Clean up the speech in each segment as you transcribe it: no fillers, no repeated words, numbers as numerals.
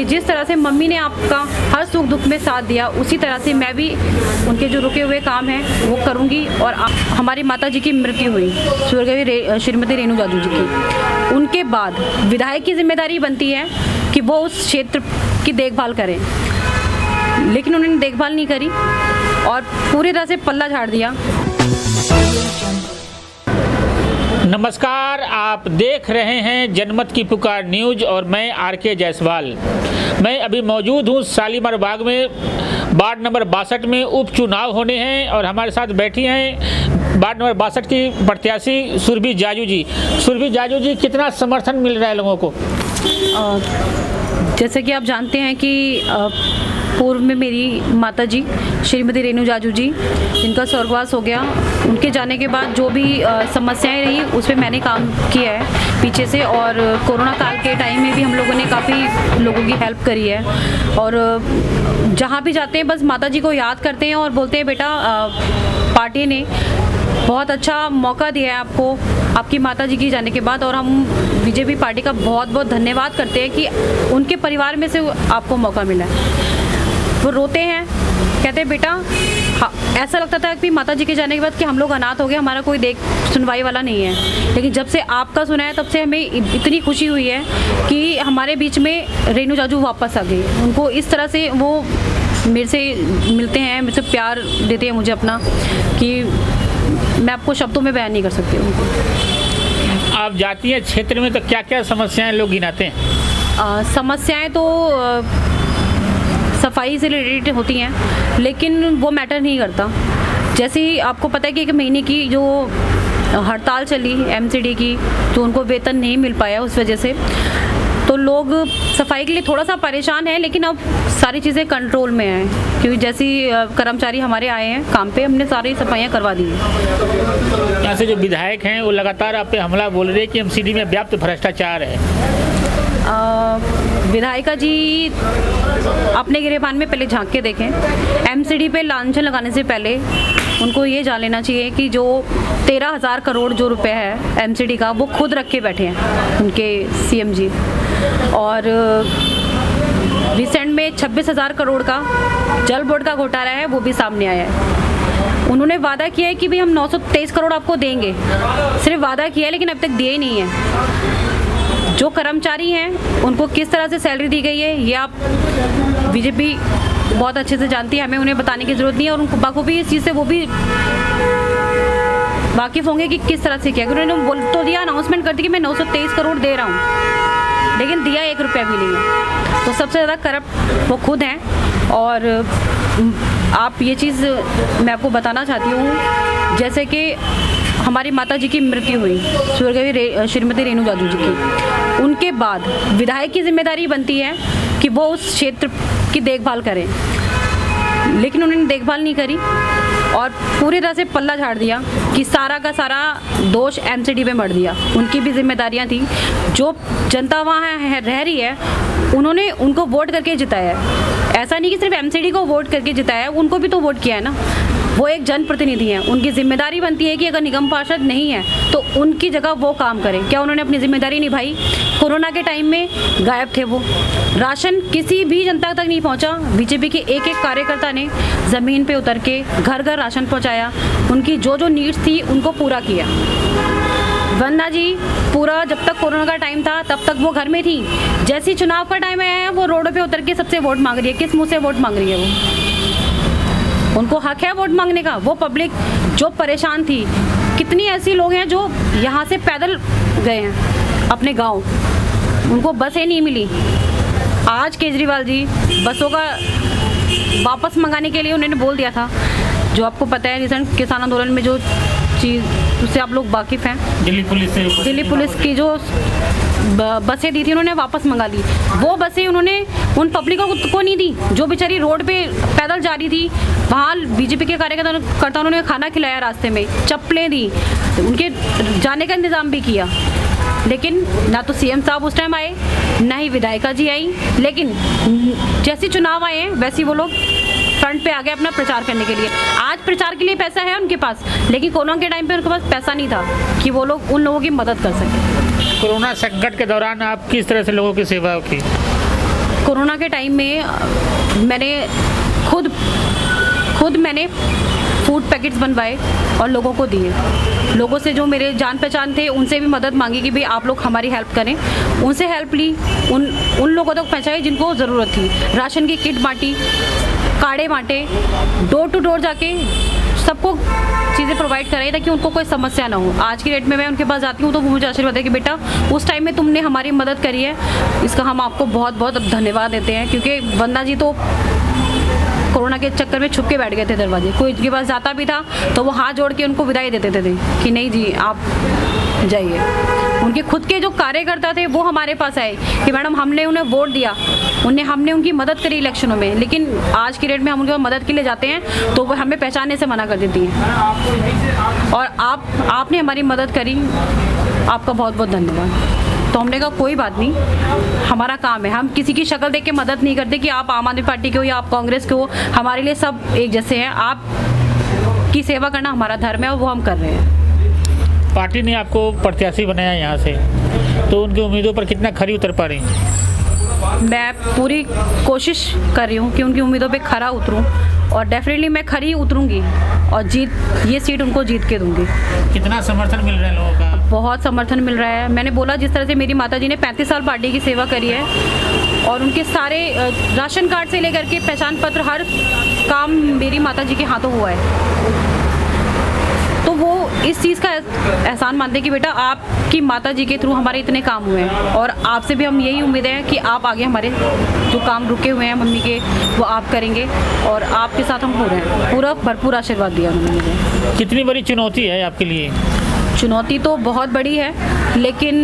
जिस तरह से मम्मी ने आपका हर सुख दुख में साथ दिया, उसी तरह से मैं भी उनके जो रुके हुए काम हैं वो करूँगी। और हमारी माता जी की मृत्यु हुई स्वर्गीय श्रीमती रेणु जाजू जी की, उनके बाद विधायक की जिम्मेदारी बनती है कि वो उस क्षेत्र की देखभाल करें, लेकिन उन्होंने देखभाल नहीं करी और पूरी तरह से पल्ला झाड़ दिया। नमस्कार, आप देख रहे हैं जनमत की पुकार न्यूज़ और मैं आर.के. जायसवाल। मैं अभी मौजूद हूँ शालीमार बाग में। वार्ड नंबर 62 में उपचुनाव होने हैं और हमारे साथ बैठी हैं वार्ड नंबर 62 की प्रत्याशी सुरभि जाजू जी। सुरभि जाजू जी, कितना समर्थन मिल रहा है लोगों को? जैसे कि आप जानते हैं कि पूर्व में मेरी माता जी श्रीमती रेणु जाजू जी, जिनका स्वर्गवास हो गया, उनके जाने के बाद जो भी समस्याएं रही उस पर मैंने काम किया है पीछे से। और कोरोना काल के टाइम में भी हम लोगों ने काफ़ी लोगों की हेल्प करी है। और जहाँ भी जाते हैं बस माता जी को याद करते हैं और बोलते हैं बेटा पार्टी ने बहुत अच्छा मौका दिया है आपको आपकी माता जी की जाने के बाद। और हम बीजेपी पार्टी का बहुत बहुत धन्यवाद करते हैं कि उनके परिवार में से आपको मौका मिला है। वो रोते हैं, कहते हैं बेटा ऐसा लगता था कि माता जी के जाने के बाद कि हम लोग अनाथ हो गए, हमारा कोई देख सुनवाई वाला नहीं है, लेकिन जब से आपका सुना है तब से हमें इतनी खुशी हुई है कि हमारे बीच में रेणु जाजू वापस आ गई। उनको इस तरह से वो मेरे से मिलते हैं, मेरे से प्यार देते हैं मुझे अपना, कि मैं आपको शब्दों में बयान नहीं कर सकती हूँ। आप जाती हैं क्षेत्र में तो क्या क्या समस्याएं लोग गिनाते हैं? समस्याएं तो सफाई से रिलेटेड होती हैं, लेकिन वो मैटर नहीं करता। जैसे ही आपको पता है कि 1 महीने की जो हड़ताल चली एमसीडी की, तो उनको वेतन नहीं मिल पाया उस वजह से, तो लोग सफाई के लिए थोड़ा सा परेशान है। लेकिन अब सारी चीज़ें कंट्रोल में हैं, क्योंकि जैसे कर्मचारी हमारे आए हैं काम पे, हमने सारी सफाइयाँ करवा दी हैं। यहाँ से जो विधायक हैं वो लगातार आप पे हमला बोल रहे हैं कि एमसीडी में व्याप्त भ्रष्टाचार है। विधायिका जी अपने गिरेबान में पहले झांक के देखें। एमसीडी पे लांछन लगाने से पहले उनको ये जान लेना चाहिए कि जो 13,000 करोड़ जो रुपए है एमसीडी का, वो खुद रख के बैठे हैं उनके सीएम जी। और रिसेंट में 26,000 करोड़ का जल बोर्ड का घोटाला है, वो भी सामने आया है। उन्होंने वादा किया है कि भाई हम 923 करोड़ आपको देंगे, सिर्फ वादा किया है लेकिन अब तक दिए ही नहीं है। जो कर्मचारी हैं उनको किस तरह से सैलरी दी गई है ये आप बीजेपी बहुत अच्छे से जानती है, हमें उन्हें बताने की ज़रूरत नहीं है। और उनको बखूबी इस चीज़ से वो भी वाकिफ़ होंगे कि किस तरह से किया। उन्होंने बोल तो दिया, अनाउंसमेंट कर दी कि मैं 923 करोड़ दे रहा हूँ, लेकिन दिया 1 रुपया भी नहीं है। तो सबसे ज़्यादा करप्ट वो खुद हैं। और आप ये चीज़ मैं आपको बताना चाहती हूँ, जैसे कि हमारी माता जी की मृत्यु हुई स्वर्गीय श्रीमती रेणु जाजू जी की, उनके बाद विधायक की जिम्मेदारी बनती है कि वो उस क्षेत्र की देखभाल करें, लेकिन उन्होंने देखभाल नहीं करी और पूरी तरह से पल्ला झाड़ दिया कि सारा का सारा दोष एमसीडी पे मर दिया। उनकी भी जिम्मेदारियां थी। जो जनता वहाँ रह रही है उन्होंने उनको वोट करके जिताया है। ऐसा नहीं कि सिर्फ एमसीडी को वोट करके जिताया है, उनको भी तो वोट किया है ना। वो एक जनप्रतिनिधि हैं, उनकी जिम्मेदारी बनती है कि अगर निगम पार्षद नहीं है तो उनकी जगह वो काम करें। क्या उन्होंने अपनी जिम्मेदारी निभाई? कोरोना के टाइम में गायब थे वो, राशन किसी भी जनता तक नहीं पहुंचा। बीजेपी के एक एक कार्यकर्ता ने ज़मीन पे उतर के घर घर राशन पहुंचाया, उनकी जो जो नीड्स थी उनको पूरा किया। वंदना जी पूरा जब तक कोरोना का टाइम था तब तक वो घर में थी, जैसे ही चुनाव का टाइम आया है वो रोडों पे उतर के सबसे वोट मांग रही है। किस मुँह से वोट मांग रही है? वो उनको हक है वोट मांगने का। वो पब्लिक जो परेशान थी, कितनी ऐसी लोग हैं जो यहाँ से पैदल गए हैं अपने गांव, उनको बसें नहीं मिली। आज केजरीवाल जी बसों का वापस मंगाने के लिए उन्होंने बोल दिया था, जो आपको पता है रिसेंट किसान आंदोलन में जो चीज़ उससे आप लोग वाकिफ़ हैं, दिल्ली पुलिस की जो बसें दी थी उन्होंने वापस मंगा ली। वो बसें उन्होंने उन पब्लिकों को नहीं दी जो बेचारी रोड पे पैदल जा रही थी। वहाँ बीजेपी के कार्यकर्ता उन्होंने खाना खिलाया, रास्ते में चप्पलें दी, उनके जाने का इंतज़ाम भी किया। लेकिन ना तो सीएम साहब उस टाइम आए, ना ही विधायिका जी आई। लेकिन जैसे चुनाव आए हैं वैसे वो लोग फ्रंट पे आ गए अपना प्रचार करने के लिए। आज प्रचार के लिए पैसा है उनके पास, लेकिन कोरोना के टाइम पे उनके पास पैसा नहीं था कि वो लोग उन लोगों की मदद कर सकें। कोरोना संकट के दौरान आप किस तरह से लोगों की सेवा की? कोरोना कोरोना के टाइम में मैंने खुद मैंने फूड पैकेट्स बनवाए और लोगों को दिए। लोगों से जो मेरे जान पहचान थे उनसे भी मदद मांगी कि भाई आप लोग हमारी हेल्प करें। उनसे हेल्प ली, उन लोगों तक पहुँचाई जिनको ज़रूरत थी। राशन की किट बांटी, काढ़े बांटे, डोर टू डोर जाके सबको चीज़ें प्रोवाइड कराई ताकि उनको कोई समस्या ना हो। आज की डेट में मैं उनके पास जाती हूँ तो वो मुझे आशीर्वाद है कि बेटा उस टाइम में तुमने हमारी मदद करी है, इसका हम आपको बहुत बहुत धन्यवाद देते हैं। क्योंकि वंदना जी तो कोरोना के चक्कर में छुप के बैठ गए थे दरवाजे। कोई उनके पास जाता भी था तो वो हाथ जोड़ के उनको विदाई देते थे कि नहीं जी आप जाइए। उनके खुद के जो कार्यकर्ता थे वो हमारे पास आए कि मैडम हमने उन्हें वोट दिया, हमने उनकी मदद करी इलेक्शनों में, लेकिन आज की डेट में हम उनकी मदद के लिए जाते हैं तो वो हमें पहचानने से मना कर देती हैं। और आपने हमारी मदद करी, आपका बहुत बहुत धन्यवाद। तो हमने कहा कोई बात नहीं, हमारा काम है, हम किसी की शक्ल देख के मदद नहीं करते कि आप आम आदमी पार्टी के हो या आप कांग्रेस के हो। हमारे लिए सब एक जैसे हैं। आप की सेवा करना हमारा धर्म है और वो हम कर रहे हैं। पार्टी ने आपको प्रत्याशी बनाया यहाँ से, तो उनकी उम्मीदों पर कितना खरी उतर पा रही हैं? मैं पूरी कोशिश कर रही हूँ कि उनकी उम्मीदों पे खरा उतरूँ और डेफिनेटली मैं खरी उतरूँगी और ये सीट उनको जीत के दूँगी। कितना समर्थन मिल रहा है लोगों का? बहुत समर्थन मिल रहा है। मैंने बोला जिस तरह से मेरी माताजी ने 35 साल पार्टी की सेवा करी है और उनके सारे राशन कार्ड से लेकर के पहचान पत्र हर काम मेरी माताजी के हाथों हुआ है। तो वो इस चीज़ का एहसान मानते हैं कि बेटा आपकी माताजी के थ्रू हमारे इतने काम हुए हैं और आपसे भी हम यही उम्मीद है कि आप आगे हमारे जो काम रुके हुए हैं मम्मी के वो आप करेंगे और आपके साथ हम पूरा भरपूर आशीर्वाद दिया उन्होंने मुझे। कितनी बड़ी चुनौती है आपके लिए? चुनौती तो बहुत बड़ी है, लेकिन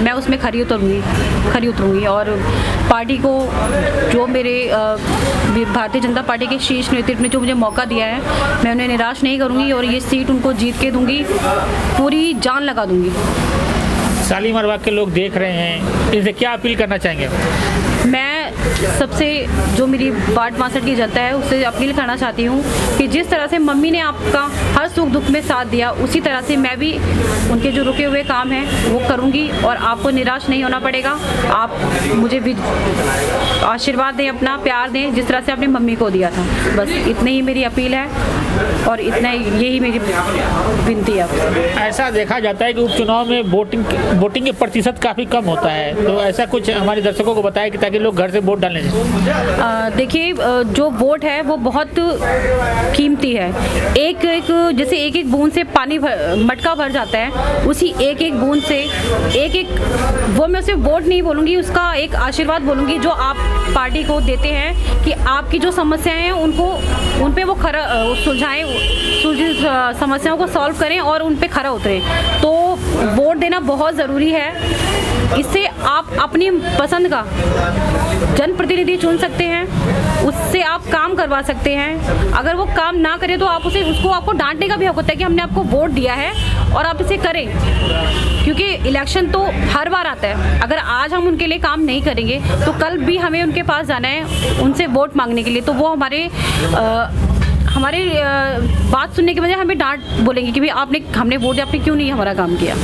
मैं उसमें खरी उतरूँगी और पार्टी को जो मेरे भारतीय जनता पार्टी के शीर्ष नेतृत्व ने जो मुझे मौका दिया है, मैं उन्हें निराश नहीं करूँगी और ये सीट उनको जीत के दूँगी, पूरी जान लगा दूँगी। शालीमार बाग के लोग देख रहे हैं, इनसे क्या अपील करना चाहेंगे? मैं सबसे जो मेरी वार्ड 62 की जनता है उससे अपील करना चाहती हूँ कि जिस तरह से मम्मी ने आपका हर सुख दुख में साथ दिया, उसी तरह से मैं भी उनके जो रुके हुए काम हैं वो करूँगी और आपको निराश नहीं होना पड़ेगा। आप मुझे भी आशीर्वाद दें, अपना प्यार दें जिस तरह से आपने मम्मी को दिया था। बस इतनी ही मेरी अपील है और यही मेरी विनती है आपसे। ऐसा देखा जाता है कि उपचुनाव में वोटिंग के प्रतिशत काफ़ी कम होता है, तो ऐसा कुछ हमारे दर्शकों को बताया कि ताकि लोग घर से वोट डालने जाएं। देखिए जो वोट है वो बहुत कीमती है। जैसे एक बूंद से पानी मटका भर जाता है, उसी एक बूंद से वो मैं उसे वोट नहीं बोलूँगी, उसका एक आशीर्वाद बोलूँगी जो आप पार्टी को देते हैं कि आपकी जो समस्याएं हैं उन पे वो खरा सुलझाएं, समस्याओं को सॉल्व करें और उन पे खरा उतरें। तो वोट देना बहुत ज़रूरी है। इससे आप अपनी पसंद का जनप्रतिनिधि चुन सकते हैं, उससे आप काम करवा सकते हैं। अगर वो काम ना करे तो उसको आपको डांटने का भी हक होता है कि हमने आपको वोट दिया है और आप इसे करें, क्योंकि इलेक्शन तो हर बार आता है। अगर आज हम उनके लिए काम नहीं करेंगे तो कल भी हमें उनके पास जाना है उनसे वोट मांगने के लिए, तो वो हमारे बात सुनने के बजाय हमें डांट बोलेंगे कि भाई हमने वोट दिया, आपने क्यों नहीं हमारा काम किया।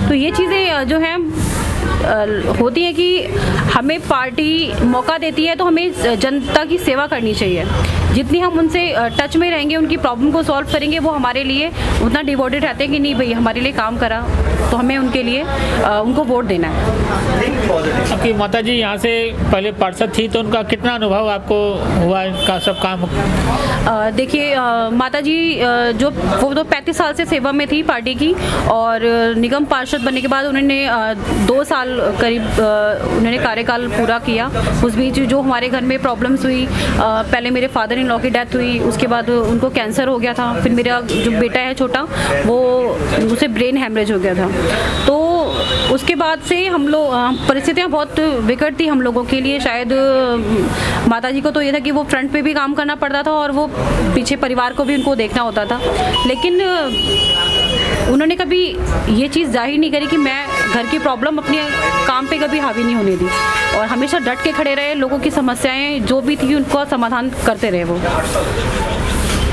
तो ये चीज़ें जो हैं होती है कि हमें पार्टी मौका देती है तो हमें जनता की सेवा करनी चाहिए। जितनी हम उनसे टच में रहेंगे, उनकी प्रॉब्लम को सॉल्व करेंगे, वो हमारे लिए उतना डिवोटेड रहते हैं कि नहीं भाई हमारे लिए काम करा तो हमें उनके लिए उनको वोट देना है। आपकी माताजी यहाँ से पहले पार्षद थी, तो उनका कितना अनुभव आपको हुआ इनका सब काम? देखिए माताजी वो तो 35 साल से सेवा में थी पार्टी की और निगम पार्षद बनने के बाद उन्होंने 2 साल करीब उन्होंने कार्यकाल पूरा किया। उस बीच जो हमारे घर में प्रॉब्लम्स हुई, पहले मेरे फादर इन लॉ की डेथ हुई, उसके बाद उनको कैंसर हो गया था, फिर मेरा जो बेटा है छोटा उसे ब्रेन हैमरेज हो गया था। तो उसके बाद से हम लोग परिस्थितियाँ बहुत विकट थी हम लोगों के लिए। शायद माताजी को तो ये था कि वो फ्रंट पे भी काम करना पड़ता था और वो पीछे परिवार को भी उनको देखना होता था, लेकिन उन्होंने कभी ये चीज़ जाहिर नहीं करी कि मैं घर की प्रॉब्लम अपने काम पे कभी हावी नहीं होने दी और हमेशा डट के खड़े रहे। लोगों की समस्याएं जो भी थी उनको समाधान करते रहे वो।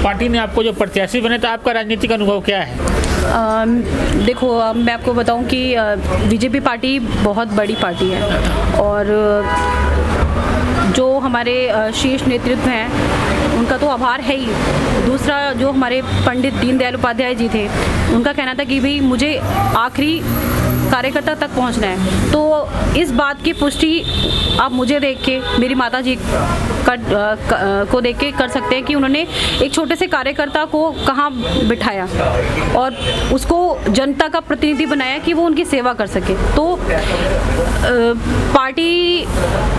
पार्टी ने आपको जो प्रत्याशी बने, तो आपका राजनीतिक अनुभव क्या है? देखो मैं आपको बताऊं कि बीजेपी पार्टी बहुत बड़ी पार्टी है और जो हमारे शीर्ष नेतृत्व हैं उनका तो आभार है ही। दूसरा जो हमारे पंडित दीनदयाल उपाध्याय जी थे, उनका कहना था कि भाई मुझे आखिरी कार्यकर्ता तक पहुंचना है। तो इस बात की पुष्टि आप मुझे देख के, मेरी माता जी को देख के कर सकते हैं कि उन्होंने एक छोटे से कार्यकर्ता को कहाँ बिठाया और उसको जनता का प्रतिनिधि बनाया कि वो उनकी सेवा कर सके। तो पार्टी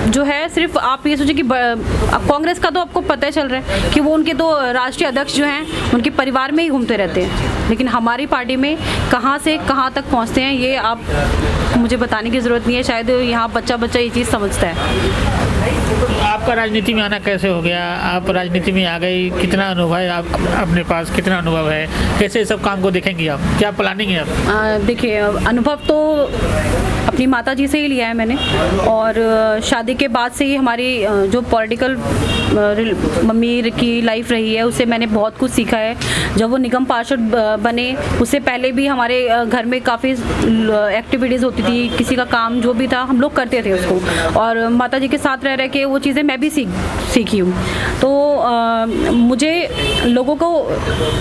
जो है, सिर्फ आप ये सोचिए कि कांग्रेस का तो आपको पता ही चल रहा है कि वो उनके दो राष्ट्रीय अध्यक्ष जो हैं उनके परिवार में ही घूमते रहते हैं, लेकिन हमारी पार्टी में कहाँ से कहाँ तक पहुँचते हैं ये आप मुझे बताने की ज़रूरत नहीं है। शायद यहाँ बच्चा ये चीज़ समझता है। आपका राजनीति में आना कैसे हो गया? आप राजनीति में आ गई, कितना अनुभव है आप अपने पास, कितना अनुभव है, कैसे इस सब काम को देखेंगी आप, क्या प्लानिंग है आप? देखिए, अनुभव तो अपनी माता जी से ही लिया है मैंने, और शादी के बाद से ही हमारी जो पॉलिटिकल मम्मी की लाइफ रही है उससे मैंने बहुत कुछ सीखा है। जब वो निगम पार्षद बने उससे पहले भी हमारे घर में काफ़ी एक्टिविटीज़ होती थी, किसी का काम जो भी था हम लोग करते थे उसको, और माता जी के साथ रह के वो चीज़ें मैं भी सीखी हूँ। तो मुझे लोगों को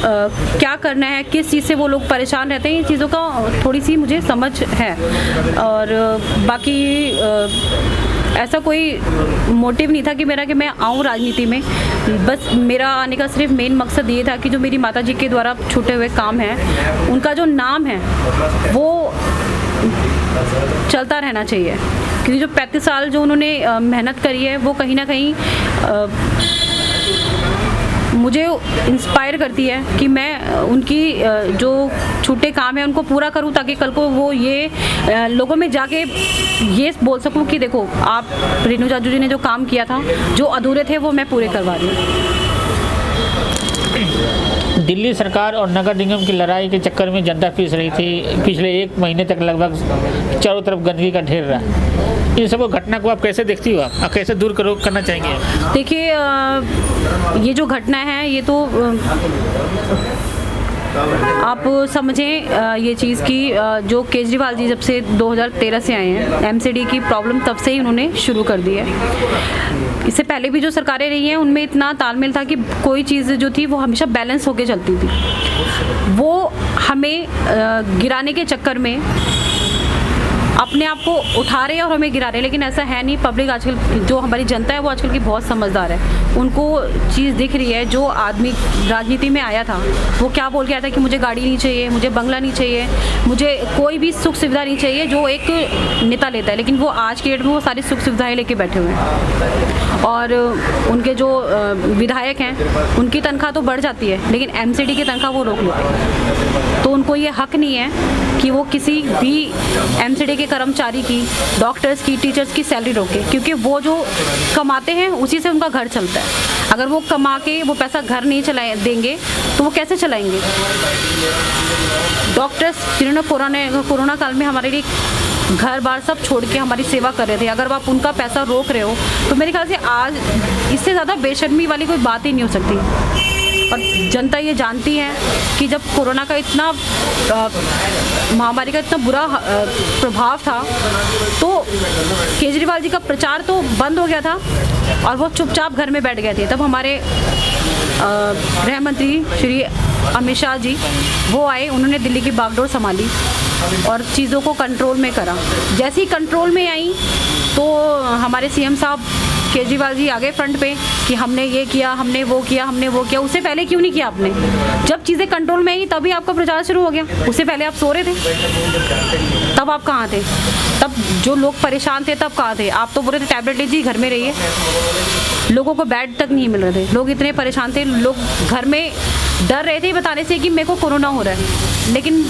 क्या करना है, किस चीज़ से वो लोग परेशान रहते हैं, ये चीज़ों का थोड़ी सी मुझे समझ है। और बाकी ऐसा कोई मोटिव नहीं था कि मेरा कि मैं आऊँ राजनीति में। बस मेरा आने का सिर्फ मेन मकसद ये था कि जो मेरी माता जी के द्वारा छूटे हुए काम हैं उनका जो नाम है वो चलता रहना चाहिए, क्योंकि जो 35 साल जो उन्होंने मेहनत करी है वो कहीं ना कहीं मुझे इंस्पायर करती है कि मैं उनकी जो छूटे काम है उनको पूरा करूं, ताकि कल को वो ये लोगों में जाके ये बोल सकूं कि देखो आप रेणु जाजू जी ने जो काम किया था, जो अधूरे थे वो मैं पूरे करवा रही हूँ। दिल्ली सरकार और नगर निगम की लड़ाई के चक्कर में जनता पिस रही थी। पिछले 1 महीने तक लगभग चारों तरफ गंदगी का ढेर रहा। इन सब घटना को आप कैसे देखती हो, आप कैसे दूर करना चाहेंगे? देखिए, ये जो घटना है ये तो आप समझें ये चीज़ की, जो केजरीवाल जी जब से 2013 से आए हैं, एमसीडी की प्रॉब्लम तब से ही उन्होंने शुरू कर दी है। इससे पहले भी जो सरकारें रही हैं उनमें इतना तालमेल था कि कोई चीज़ जो थी वो हमेशा बैलेंस होके चलती थी। वो हमें गिराने के चक्कर में अपने आप को उठा रहे हैं और हमें गिरा रहे हैं, लेकिन ऐसा है नहीं। पब्लिक आजकल, जो हमारी जनता है वो आजकल की बहुत समझदार है, उनको चीज़ दिख रही है। जो आदमी राजनीति में आया था वो क्या बोल के आया था कि मुझे गाड़ी नहीं चाहिए, मुझे बंगला नहीं चाहिए, मुझे कोई भी सुख सुविधा नहीं चाहिए जो एक नेता लेता है, लेकिन वो आज के डेट में वो सारी सुख सुविधाएं लेके बैठे हुए हैं। और उनके जो विधायक हैं उनकी तनख्वाह तो बढ़ जाती है, लेकिन एमसीडी की तनख्वाह वो रोक लेते हैं। तो उनको ये हक नहीं है कि वो किसी भी एमसीडी के कर्मचारी की, डॉक्टर्स की, टीचर्स की सैलरी रोके, क्योंकि वो जो कमाते हैं उसी से उनका घर चलता है। अगर वो कमा के वो पैसा घर नहीं चलाए देंगे तो वो कैसे चलाएंगे? डॉक्टर्स जिन्होंने कोरोना काल में हमारे लिए घर बार सब छोड़ के हमारी सेवा कर रहे थे, अगर आप उनका पैसा रोक रहे हो तो मेरे ख्याल से आज इससे ज़्यादा बेशर्मी वाली कोई बात ही नहीं हो सकती। और जनता ये जानती है कि जब कोरोना का इतना महामारी का इतना बुरा प्रभाव था तो केजरीवाल जी का प्रचार तो बंद हो गया था और वो चुपचाप घर में बैठ गए थे। तब हमारे गृह मंत्री श्री अमित शाह जी वो आए, उन्होंने दिल्ली की बागडोर संभाली और चीज़ों को कंट्रोल में करा। जैसे ही कंट्रोल में आई तो हमारे सीएम साहब केजरीवाल जी आ गए फ्रंट पे कि हमने ये किया, हमने वो किया, हमने वो किया। उससे पहले क्यों नहीं किया आपने? जब चीज़ें कंट्रोल में आई तभी आपका प्रचार शुरू हो गया। उससे पहले आप सो रहे थे, तब आप कहाँ थे? तब जो लोग परेशान थे तब कहाँ थे? आप तो बोल रहे थे टैबलेट लीजिए, घर में रहिए। लोगों को बेड तक नहीं मिल रहे थे, लोग इतने परेशान थे, लोग घर में डर रहे थे बताने से कि मेरे को कोरोना हो रहा है। लेकिन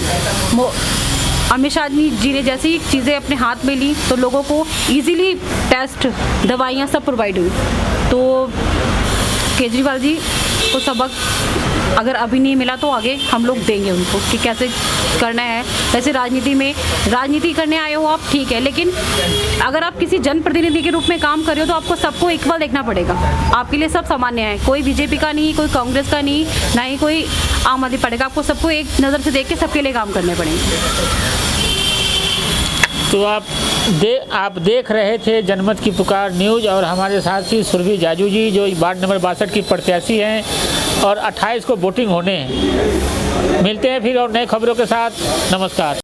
अमित शाह जी ने जैसी चीज़ें अपने हाथ में ली तो लोगों को इजीली टेस्ट, दवाइयाँ सब प्रोवाइड हुई। तो केजरीवाल जी को सबक अगर अभी नहीं मिला तो आगे हम लोग देंगे उनको कि कैसे करना है। वैसे राजनीति करने आए हो आप, ठीक है, लेकिन अगर आप किसी जनप्रतिनिधि के रूप में काम कर रहे हो तो आपको सबको इक्वल देखना पड़ेगा। आपके लिए सब सामान्य है, कोई बीजेपी का नहीं, कोई कांग्रेस का नहीं, ना ही कोई आम आदमी पड़ेगा। आपको सबको एक नज़र से देख के सबके लिए काम करने पड़ेंगे। तो आप आप देख रहे थे जनमत की पुकार न्यूज़ और हमारे साथ ही सुरभि जाजू जी जो वार्ड नंबर 62 की प्रत्याशी हैं और 28 को वोटिंग होने हैं। मिलते हैं फिर और नए खबरों के साथ। नमस्कार।